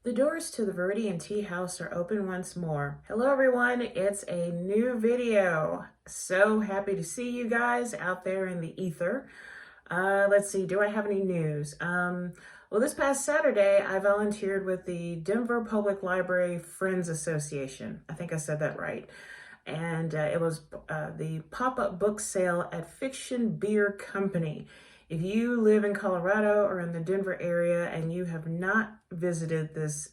The doors to the Viridian tea house are open once more. Hello everyone, it's a new video. So happy to see you guys out there in the ether. Let's see, do I have any news? Well, this past Saturday, I volunteered with the Denver Public Library Friends Association. I think I said that right. And it was the pop-up book sale at Fiction Beer Company. If you live in Colorado or in the Denver area and you have not visited this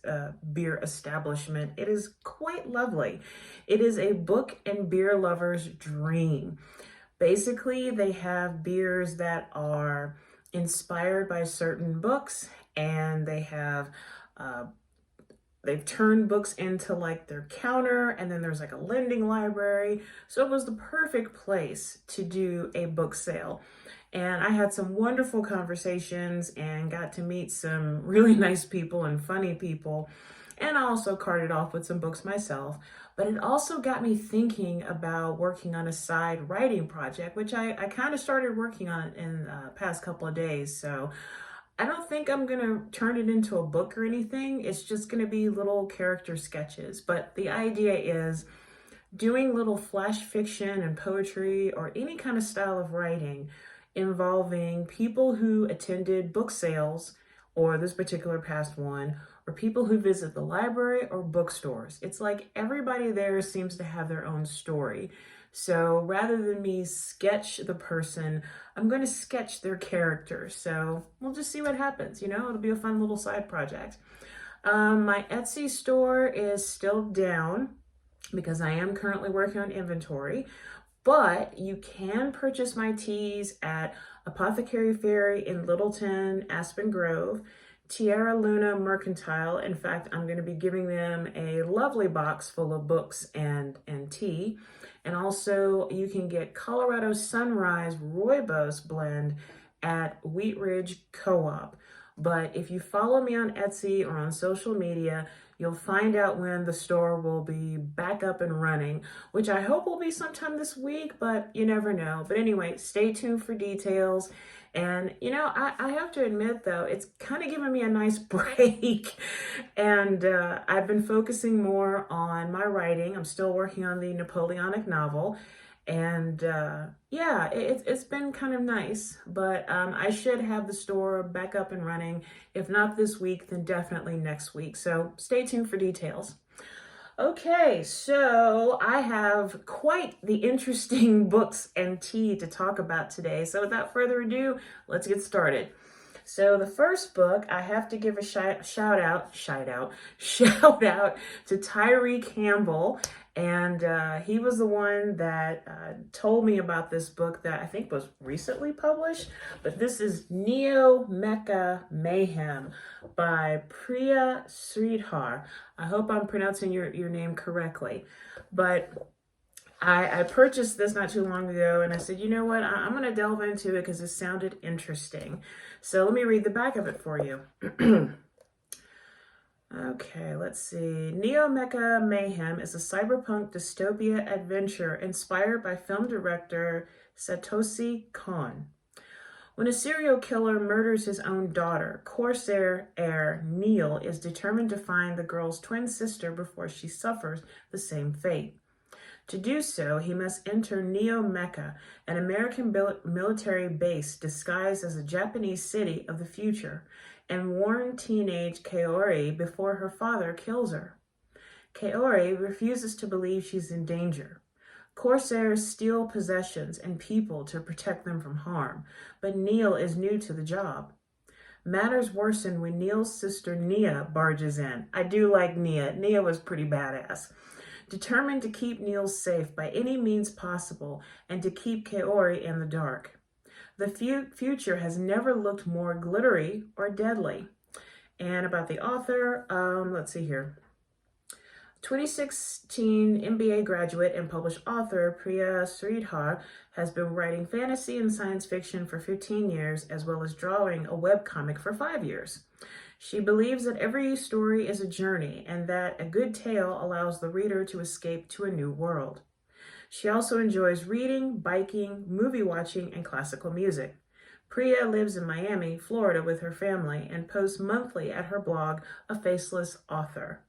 beer establishment, it is quite lovely. It is a book and beer lover's dream. Basically, they have beers that are inspired by certain books, and uh, they've turned books into like their counter, and then there's like a lending library. So it was the perfect place to do a book sale. And I had some wonderful conversations and got to meet some really nice people and funny people. And I also carted off with some books myself. But it also got me thinking about working on a side writing project, which I kind of started working on in the past couple of days. So I don't think I'm going to turn it into a book or anything. It's just going to be little character sketches. But the idea is doing little flash fiction and poetry or any kind of style of writing involving people who attended book sales, or this particular past one, or people who visit the library or bookstores. It's like everybody there seems to have their own story. So rather than me sketch the person, I'm going to sketch their character. So we'll just see what happens. It'll be a fun little side project. My Etsy store is still down because I am currently working on inventory, but you can purchase my teas at Apothecary Ferry in Littleton, Aspen Grove, Tierra Luna Mercantile. In fact, I'm going to be giving them a lovely box full of books and tea. And also you can get Colorado Sunrise Rooibos blend at Wheat Ridge Co-op. But if you follow me on Etsy or on social media, you'll find out when the store will be back up and running, which I hope will be sometime this week, but you never know. But anyway, stay tuned for details. And, I have to admit, though, it's kind of given me a nice break. And I've been focusing more on my writing. I'm still working on the Napoleonic novel. And yeah, it's been kind of nice, but I should have the store back up and running. If not this week, then definitely next week. So stay tuned for details. Okay, so I have quite the interesting books and tea to talk about today. So without further ado, let's get started. So the first book, I have to give a shout out to Tyree Campbell. And he was the one that told me about this book that I think was recently published. But this is Neo Mecha Mayhem by Priya Sridhar. I hope I'm pronouncing your name correctly. But I purchased this not too long ago, and I said, you know what, I'm going to delve into it because it sounded interesting. So let me read the back of it for you. Okay, let's see. Neo Mecha Mayhem is a cyberpunk dystopia adventure inspired by film director Satoshi Kon. When a serial killer murders his own daughter, Corsair heir Neil is determined to find the girl's twin sister before she suffers the same fate. To do so, he must enter Neo Mecha, an American military base disguised as a Japanese city of the future, and warn teenage Kaori before her father kills her. Kaori refuses to believe she's in danger. Corsairs steal possessions and people to protect them from harm, but Neil is new to the job. Matters worsen when Neil's sister Nia barges in. I do like Nia. Nia was pretty badass. Determined to keep Neil safe by any means possible and to keep Kaori in the dark. The future has never looked more glittery or deadly. And about the author, let's see here. 2016 MBA graduate and published author Priya Sridhar has been writing fantasy and science fiction for 15 years, as well as drawing a webcomic for 5 years. She believes that every story is a journey and that a good tale allows the reader to escape to a new world. She also enjoys reading, biking, movie watching, and classical music. Priya lives in Miami, Florida with her family and posts monthly at her blog, A Faceless Author.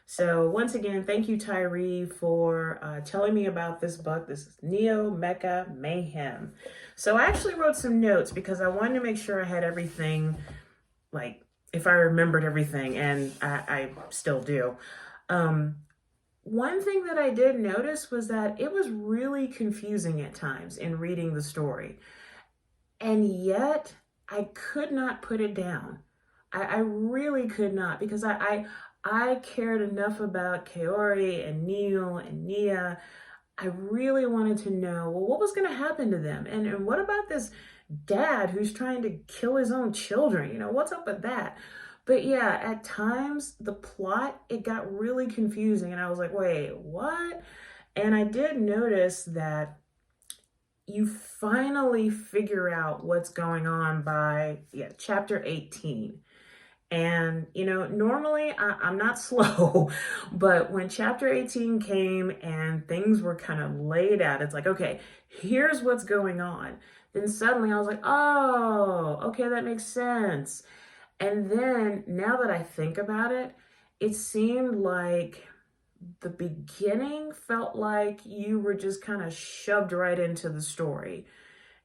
So once again, thank you, Tyree, for telling me about this book. This is Neo Mecha Mayhem. So I actually wrote some notes because I wanted to make sure I had everything, like if I remembered everything, and I still do. One thing that I did notice was that it was really confusing at times in reading the story. And yet I could not put it down. I really could not, because I cared enough about Kaori and Neil and Nia. I really wanted to know, well, what was going to happen to them? And what about this dad who's trying to kill his own children? You know, what's up with that? But yeah, at times the plot, it got really confusing. And I was like, wait, what? And I did notice that you finally figure out what's going on by chapter 18. And, you know, normally I'm not slow, but when chapter 18 came and things were kind of laid out, it's like, okay, here's what's going on. Then suddenly I was like, oh, okay, that makes sense. And then now that I think about it, it seemed like the beginning felt like you were just kind of shoved right into the story.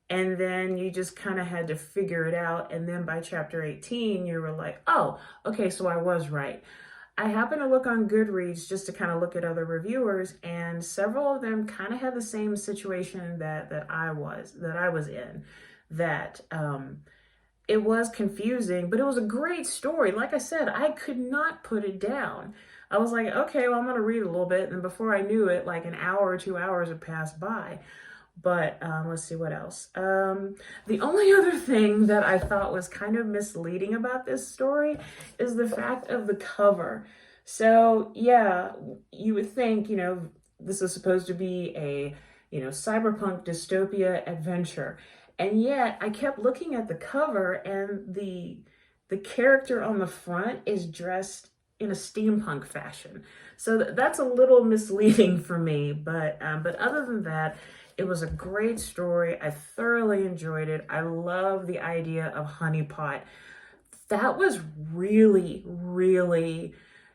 And then you just kind of had to figure it out. And then by chapter 18, you were like, oh, okay, so I was right. I happened to look on Goodreads just to kind of look at other reviewers, and several of them kind of had the same situation that I was in, that it was confusing, but it was a great story. Like I said, I could not put it down. I was like, okay, well, I'm going to read a little bit. And before I knew it, like an hour or 2 hours had passed by. But let's see what else. The only other thing that I thought was kind of misleading about this story is the fact of the cover. So yeah, you would think, you know, this is supposed to be a, you know, cyberpunk dystopia adventure. And yet I kept looking at the cover, and the character on the front is dressed in a steampunk fashion. So that's a little misleading for me. But other than that, it was a great story. I thoroughly enjoyed it. I love the idea of honeypot. That was really, really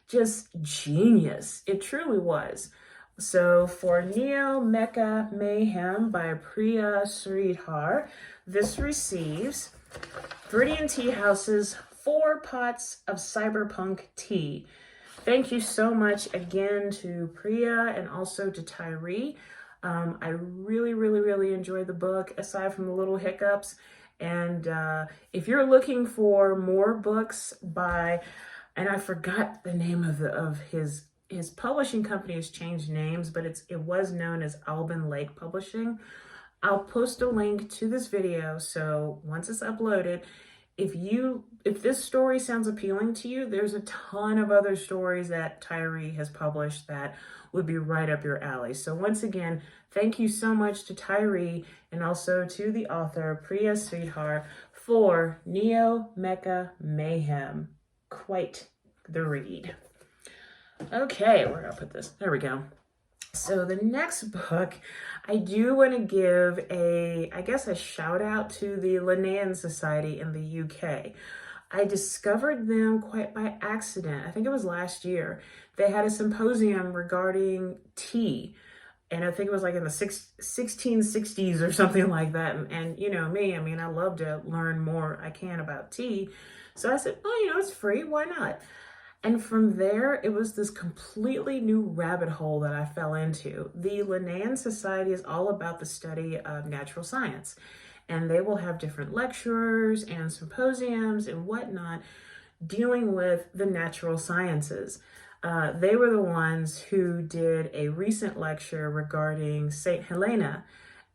just genius. It truly was. So for Neo Mecha Mayhem by Priya Sridhar, this receives Viridian Tea House's 4 pots of cyberpunk tea. Thank you so much again to Priya and also to Tyree. I really, really, really enjoyed the book, aside from the little hiccups. And if you're looking for more books by, and I forgot the name of his publishing company has changed names, but it was known as Alban Lake Publishing. I'll post a link to this video, so once it's uploaded, if this story sounds appealing to you, there's a ton of other stories that Tyree has published that would be right up your alley. So once again, thank you so much to Tyree and also to the author Priya Sridhar for Neo Mecha Mayhem. Quite the read. Okay, where did I put this? There we go. So the next book, I do want to give a shout out to the Linnean Society in the UK. I discovered them quite by accident. I think it was last year. They had a symposium regarding tea. And I think it was like in the 1660s or something like that. And you know me, I mean, I love to learn more I can about tea. So I said, oh, you know, it's free. Why not? And from there, it was this completely new rabbit hole that I fell into. The Linnean Society is all about the study of natural science. And they will have different lecturers and symposiums and whatnot dealing with the natural sciences. They were the ones who did a recent lecture regarding St. Helena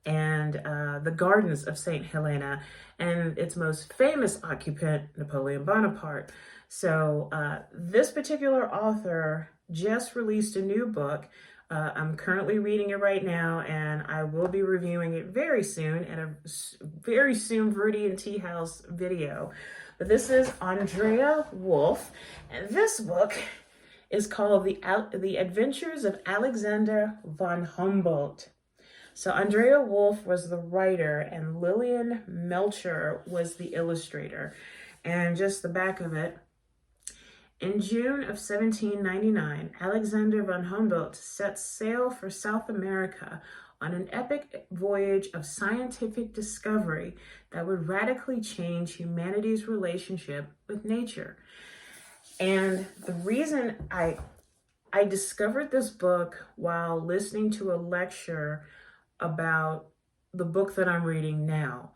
and the gardens of St. Helena and its most famous occupant, Napoleon Bonaparte. So this particular author just released a new book. I'm currently reading it right now, and I will be reviewing it very soon in a very soon Viridian Tea House video. But this is Andrea Wulf, and this book is called The Adventures of Alexander von Humboldt. So Andrea Wulf was the writer and Lillian Melcher was the illustrator. And just the back of it. In June of 1799, Alexander von Humboldt set sail for South America on an epic voyage of scientific discovery that would radically change humanity's relationship with nature. And the reason I discovered this book while listening to a lecture about the book that I'm reading now.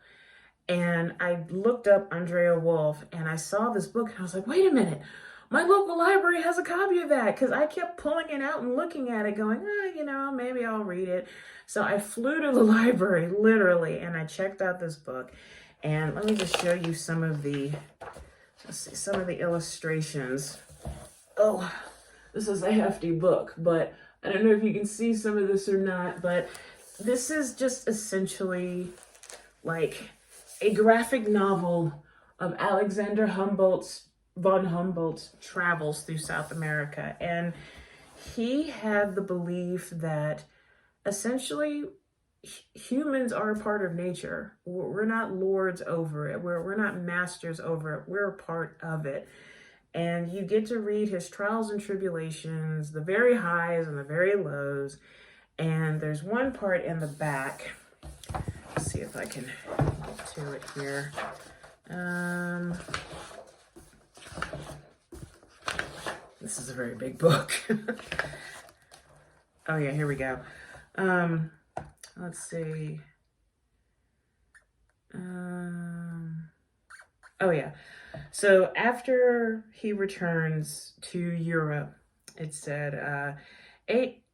And I looked up Andrea Wulf and I saw this book and I was like, wait a minute, my local library has a copy of that, because I kept pulling it out and looking at it going, maybe I'll read it. So I flew to the library literally and I checked out this book. And let me just show you some of the illustrations. Oh, this is a hefty book, but I don't know if you can see some of this or not, but this is just essentially like a graphic novel of Alexander von Humboldt's travels through South America. And he had the belief that essentially humans are a part of nature. We're not lords over it. We're not masters over it. We're a part of it. And you get to read his trials and tribulations, the very highs and the very lows. And there's one part in the back. Let's see if I can get to it here. This is a very big book. Oh yeah, here we go. Let's see. Oh yeah. So after he returns to Europe, it said,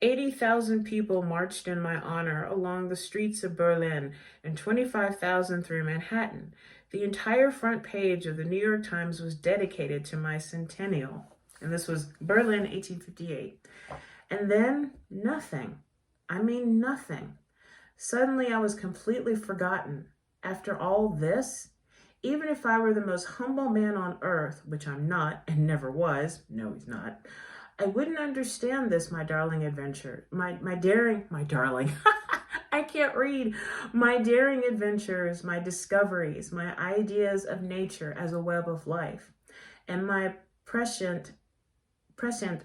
80,000 people marched in my honor along the streets of Berlin and 25,000 through Manhattan. The entire front page of the New York Times was dedicated to my centennial. And this was Berlin, 1858. And then nothing. I mean, nothing. Suddenly I was completely forgotten. After all this, even if I were the most humble man on earth, which I'm not and never was, no, he's not, I wouldn't understand this, my darling adventure, my darling, I can't read, my daring adventures, my discoveries, my ideas of nature as a web of life, and my prescient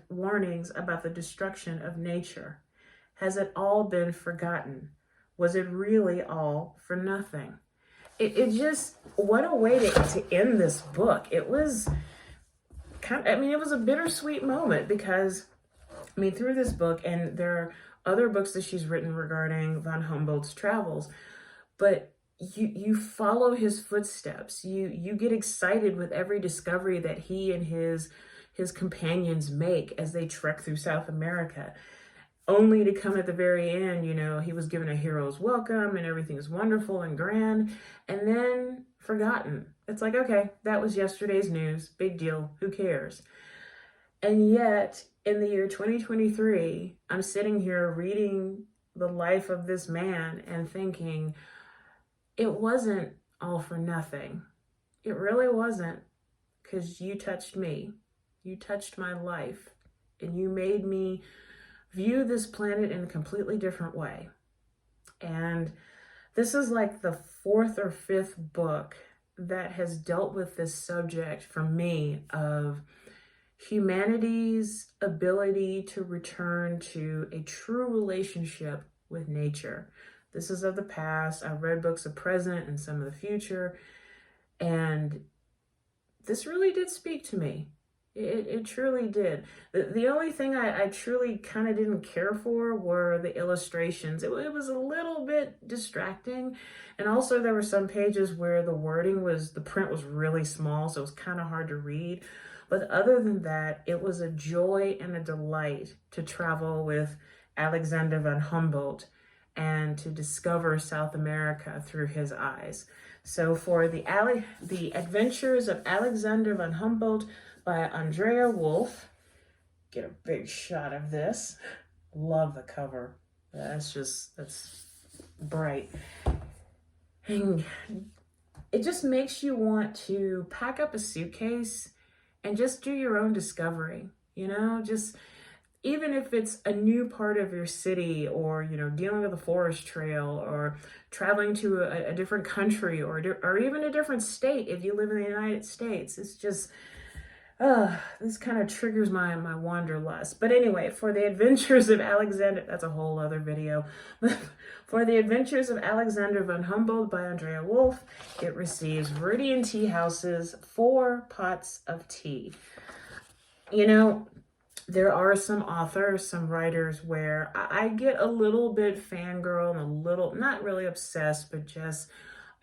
warnings about the destruction of nature. Has it all been forgotten? Was it really all for nothing? It just, what a way to end this book. It was it was a bittersweet moment because, through this book, and there are other books that she's written regarding von Humboldt's travels, but you follow his footsteps. You get excited with every discovery that he and his companions make as they trek through South America, only to come at the very end, he was given a hero's welcome and everything is wonderful and grand, and then forgotten. It's like, okay, that was yesterday's news, big deal, who cares? And yet, in the year 2023, I'm sitting here reading the life of this man and thinking, it wasn't all for nothing. It really wasn't, because you touched me. You touched my life, and you made me view this planet in a completely different way. And this is like the 4th or 5th book that has dealt with this subject for me of humanity's ability to return to a true relationship with nature. This is of the past. I've read books of present and some of the future, and this really did speak to me. It truly did. The only thing I truly kind of didn't care for were the illustrations. It was a little bit distracting. And also there were some pages where the print was really small, so it was kind of hard to read. But other than that, it was a joy and a delight to travel with Alexander von Humboldt and to discover South America through his eyes. So for the Adventures of Alexander von Humboldt by Andrea Wulf, get a big shot of this. Love the cover. That's bright. And it just makes you want to pack up a suitcase and just do your own discovery. even if it's a new part of your city, or, you know, dealing with a forest trail, or traveling to a different country, or even a different state if you live in the United States. It's just, this kind of triggers my wanderlust. But anyway, for the adventures of Alexander, that's a whole other video. For the adventures of Alexander von Humboldt by Andrea Wulf, it receives Viridian tea houses, 4 pots of tea. You know, there are some authors, some writers where I get a little bit fangirl and a little, not really obsessed, but just,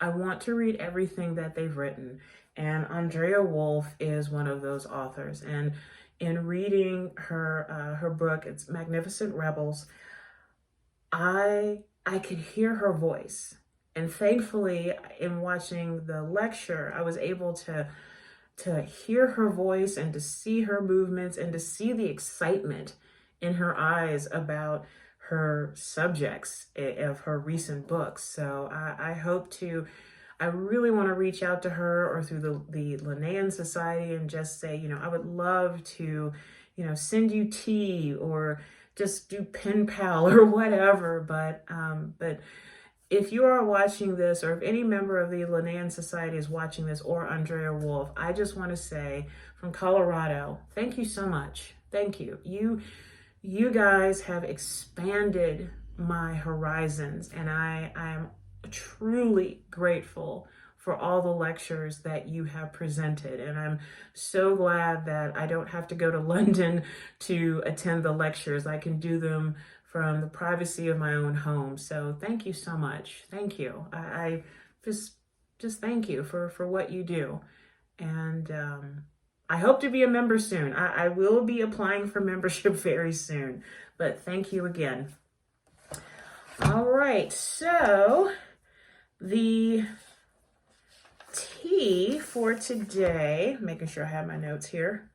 I want to read everything that they've written. And Andrea Wulf is one of those authors. And in reading her book, it's Magnificent Rebels, I could hear her voice. And thankfully, in watching the lecture, I was able to hear her voice and to see her movements and to see the excitement in her eyes about her subjects of her recent books. So I hope to, I really want to reach out to her or through the Linnean Society and just say, you know, I would love to, you know, send you tea or just do pen pal or whatever. But if you are watching this, or if any member of the Linnean Society is watching this, or Andrea Wulf, I just want to say from Colorado, thank you so much. Thank you. You guys have expanded my horizons, and I am truly grateful for all the lectures that you have presented. And I'm so glad that I don't have to go to London to attend the lectures. I can do them from the privacy of my own home. So thank you so much. Thank you. I just thank you for what you do. And I hope to be a member soon. I will be applying for membership very soon, but thank you again. All right, so the tea for today, making sure I have my notes here.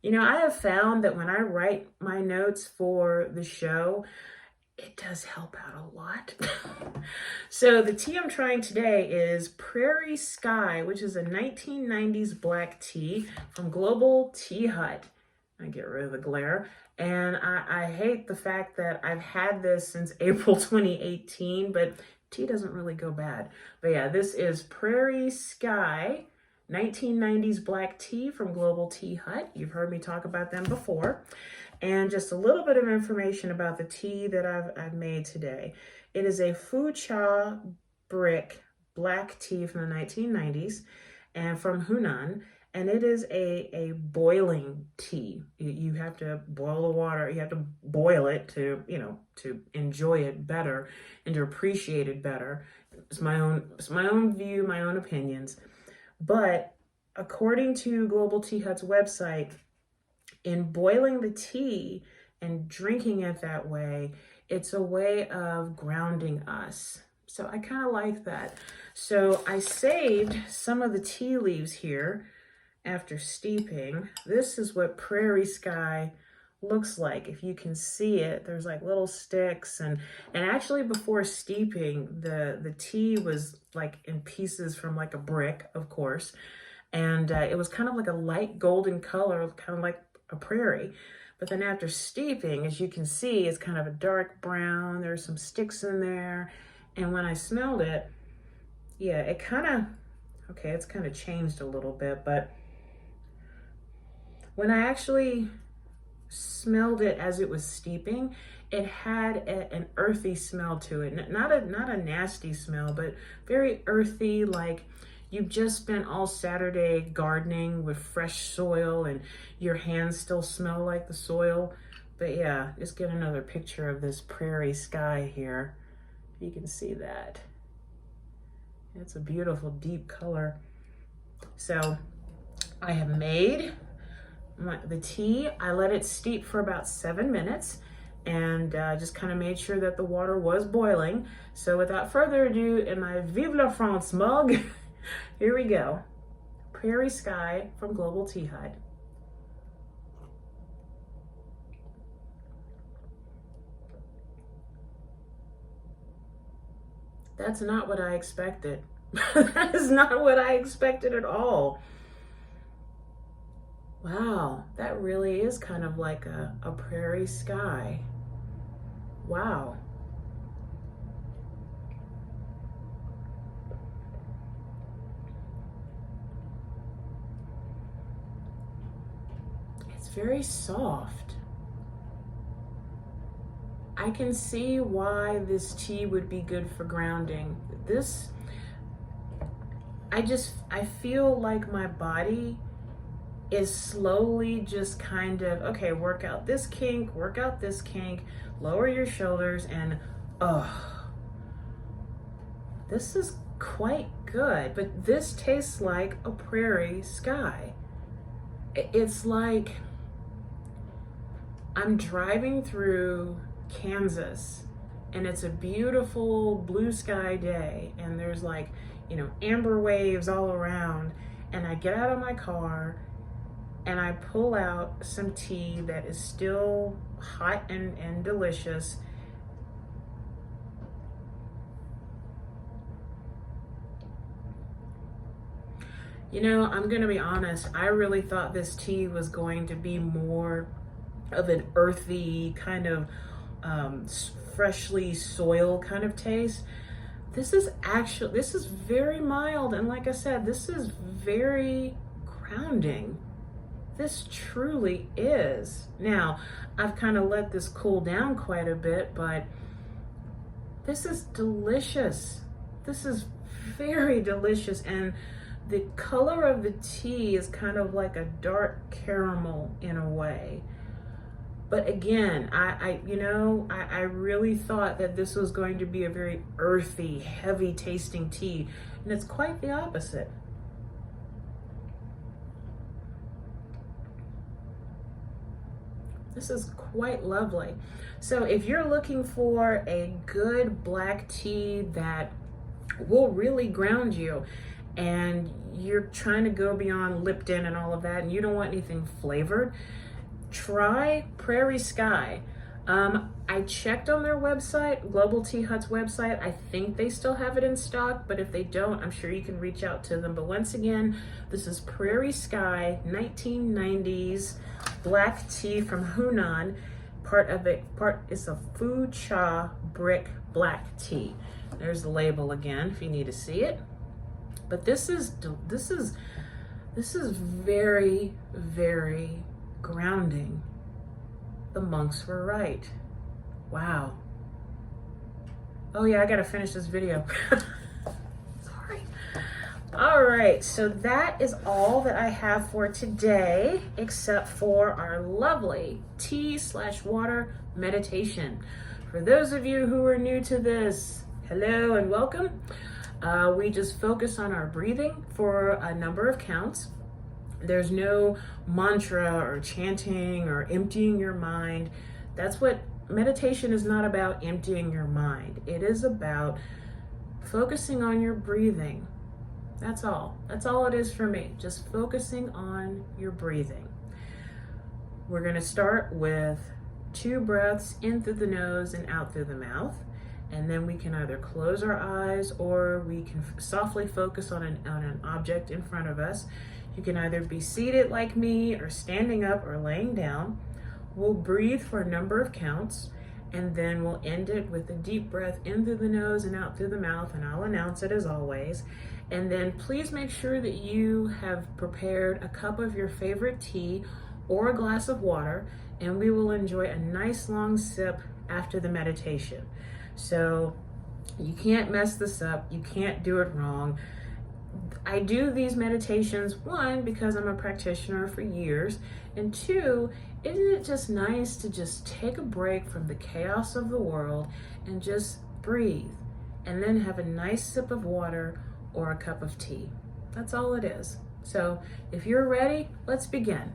You know, I have found that when I write my notes for the show, it does help out a lot. So the tea I'm trying today is Prairie Sky, which is a 1990s black tea from Global Tea Hut. I get rid of the glare. And I hate the fact that I've had this since April 2018, but tea doesn't really go bad. But yeah, this is Prairie Sky 1990s black tea from Global Tea Hut. You've heard me talk about them before. And just a little bit of information about the tea that I've made today. It is a Fu Cha brick black tea from the 1990s and from Hunan. And it is a boiling tea. You have to boil the water. You have to boil it to, you know, to enjoy it better and to appreciate it better. It's my own view, my own opinions. But according to Global Tea Hut's website, in boiling the tea and drinking it that way, it's a way of grounding us. So I kind of like that. So I saved some of the tea leaves here after steeping. This is what Prairie Sky looks like. If you can see it, there's like little sticks, and actually before steeping, the tea was like in pieces from like a brick, of course, and it was kind of like a light golden color, kind of like a prairie. But then after steeping, as you can see, it's kind of a dark brown. There's some sticks in there, and when I smelled it, yeah, it kind of, okay, it's kind of changed a little bit, but when I actually smelled it as it was steeping, it had an earthy smell to it. Not a nasty smell, but very earthy, like you've just spent all Saturday gardening with fresh soil and your hands still smell like the soil. But yeah, just get another picture of this Prairie Sky here. You can see that. It's a beautiful deep color. So I have made the tea. I let it steep for about 7 minutes and just kind of made sure that the water was boiling. So without further ado, in my Vive la France mug, here we go. Prairie Sky from Global Tea Hut. That's not what I expected. That is not what I expected at all. Wow, that really is kind of like a prairie sky. Wow. It's very soft. I can see why this tea would be good for grounding. This, I feel like my body is slowly just kind of, okay, work out this kink, lower your shoulders, and oh, this is quite good. But this tastes like a prairie sky. It's like I'm driving through Kansas and it's a beautiful blue sky day and there's like, amber waves all around, and I get out of my car and I pull out some tea that is still hot and delicious. I'm gonna be honest, I really thought this tea was going to be more of an earthy kind of freshly soil kind of taste. This is very mild, and like I said, this is very grounding. This truly is. Now, I've kind of let this cool down quite a bit, but this is delicious. This is very delicious, and the color of the tea is kind of like a dark caramel in a way. But again, I really thought that this was going to be a very earthy, heavy tasting tea, and it's quite the opposite. This is quite lovely. So if you're looking for a good black tea that will really ground you, and you're trying to go beyond Lipton and all of that, and you don't want anything flavored, try Prairie Sky. I checked on their website, Global Tea Hut's website. I think they still have it in stock, but if they don't, I'm sure you can reach out to them. But once again, this is Prairie Sky 1990s black tea from Hunan. Part is a Fu Cha brick black tea. There's the label again if you need to see it. But this is very, very grounding. The monks were right. Wow. Oh yeah, I gotta finish this video. Sorry. All right, so that is all that I have for today, except for our lovely tea/water meditation. For those of you who are new to this, hello and welcome. We just focus on our breathing for a number of counts. There's no mantra or chanting or emptying your mind. That's what meditation is not about, emptying your mind. It is about focusing on your breathing. That's all. That's all it is for me. Just focusing on your breathing. We're going to start with 2 breaths in through the nose and out through the mouth. And then we can either close our eyes or we can softly focus on an object in front of us. You can either be seated like me or standing up or laying down. We'll breathe for a number of counts, and then we'll end it with a deep breath in through the nose and out through the mouth, and I'll announce it as always. And then please make sure that you have prepared a cup of your favorite tea or a glass of water, and we will enjoy a nice long sip after the meditation. So you can't mess this up. You can't do it wrong. I do these meditations, 1, because I'm a practitioner for years, and 2, isn't it just nice to just take a break from the chaos of the world and just breathe, and then have a nice sip of water or a cup of tea. That's all it is. So if you're ready, let's begin.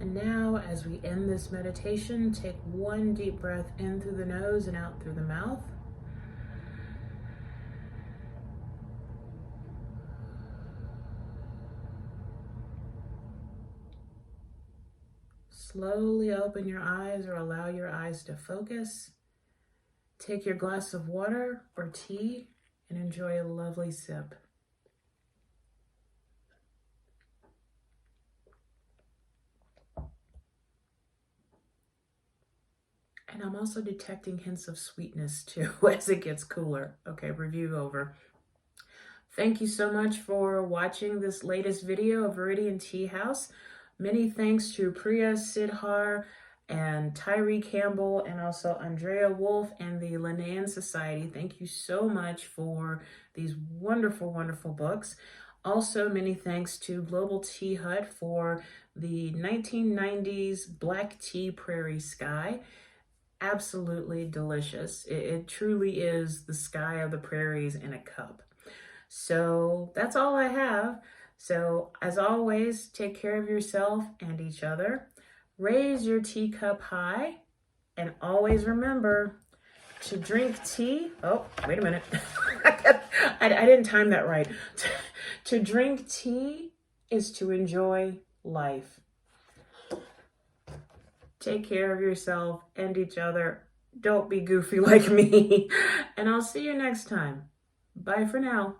And now, as we end this meditation, take one deep breath in through the nose and out through the mouth. Slowly open your eyes or allow your eyes to focus. Take your glass of water or tea and enjoy a lovely sip. And I'm also detecting hints of sweetness too as it gets cooler. Okay, review over. Thank you so much for watching this latest video of Viridian Tea House. Many thanks to Priya Sridhar and Tyree Campbell and also Andrea Wulf and the Linnean Society. Thank you so much for these wonderful, wonderful books. Also, many thanks to Global Tea Hut for the 1990s Black Tea Prairie Sky. Absolutely delicious. It truly is the sky of the prairies in a cup. So that's all I have. So as always, take care of yourself and each other. Raise your teacup high and always remember to drink tea. Oh, wait a minute. I didn't time that right. To drink tea is to enjoy life. Take care of yourself and each other. Don't be goofy like me. And I'll see you next time. Bye for now.